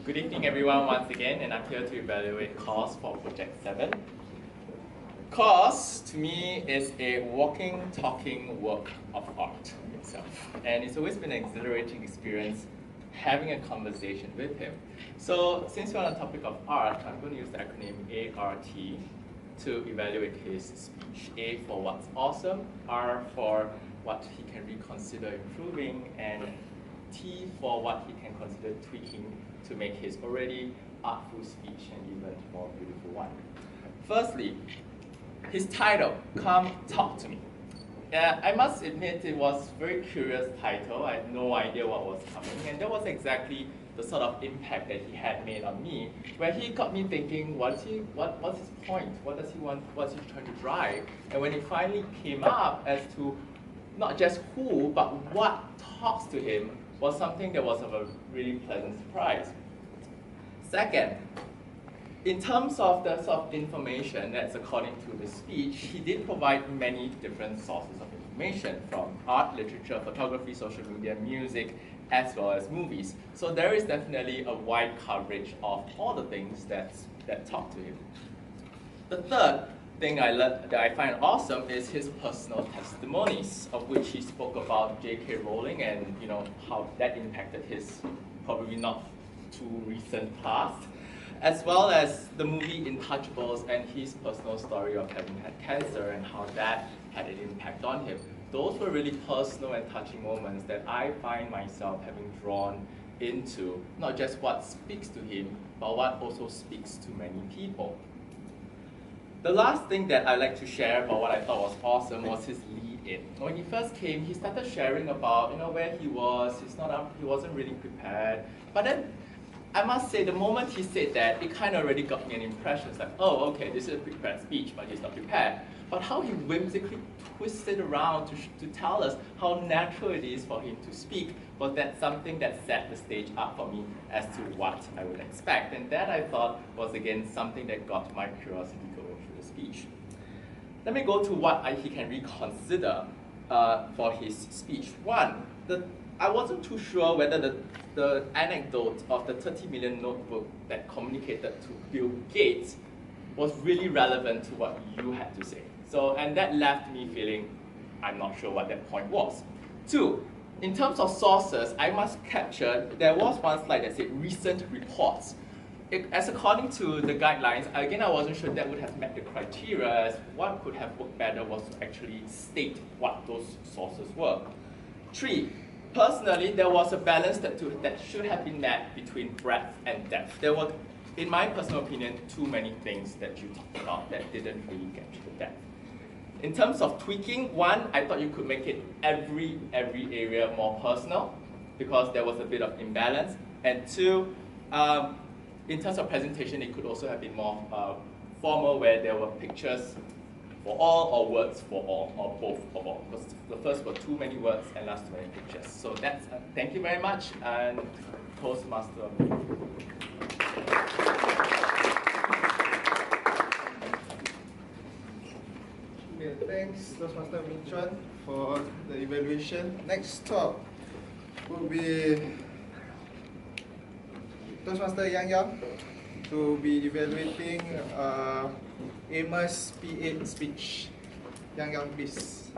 Good evening everyone once again, and I'm here to evaluate course for Project 7. Course, to me, is a walking, talking work of art itself. And it's always been an exhilarating experience having a conversation with him. So since we're on the topic of art, I'm going to use the acronym ART to evaluate his speech. A for what's awesome, R for what he can reconsider improving, and T for what he can consider tweaking to make his already artful speech an even more beautiful one. Firstly, his title, Come Talk to Me. I must admit it was a very curious title. I had no idea what was coming, and that was exactly the sort of impact that he had made on me, where he got me thinking, what's his point? What does he want? What's he trying to drive? And when it finally came up as to not just who, but what talks to him, was something that was of a really pleasant surprise. Second, in terms of the sort of information that's according to the speech, he did provide many different sources of information, from art, literature, photography, social media, music, as well as movies. So there is definitely a wide coverage of all the things that talk to him. The third thing that I find awesome is his personal testimonies, of which he spoke about J.K. Rowling and how that impacted his probably not too recent past, as well as the movie Intouchables and his personal story of having had cancer and how that had an impact on him. Those were really personal and touching moments that I find myself having drawn into, not just what speaks to him, but what also speaks to many people. The last thing that I'd like to share about what I thought was awesome was his lead-in. When he first came, he started sharing about where he was. He wasn't really prepared. But then, I must say, the moment he said that, it kind of already got me an impression. It's like, oh, okay, this is a prepared speech, but he's not prepared. But how he whimsically twisted around to tell us how natural it is for him to speak, was that something that set the stage up for me as to what I would expect. And that, I thought, was again something that got my curiosity going through the speech. Let me go to what he can reconsider for his speech. One, I wasn't too sure whether the anecdote of the 30 million notebook that communicated to Bill Gates was really relevant to what you had to say. And that left me feeling I'm not sure what that point was. Two, in terms of sources, I must capture, there was one slide that said recent reports. As according to the guidelines, again, I wasn't sure that would have met the criteria, as what could have worked better was to actually state what those sources were. Three, personally, there was a balance that should have been met between breadth and depth. There were, in my personal opinion, too many things that you talked about that didn't really capture the depth. In terms of tweaking, one, I thought you could make it every area more personal, because there was a bit of imbalance. And two, in terms of presentation, it could also have been more formal, where there were pictures for all or words for all, or both for all. Because the first were too many words and last too many pictures. So that's, thank you very much, and Toastmaster. Okay, thanks Toastmaster Meng Chuan for the evaluation. Next talk will be Toastmaster Yang to be evaluating Amos P8 speech. Yang, please.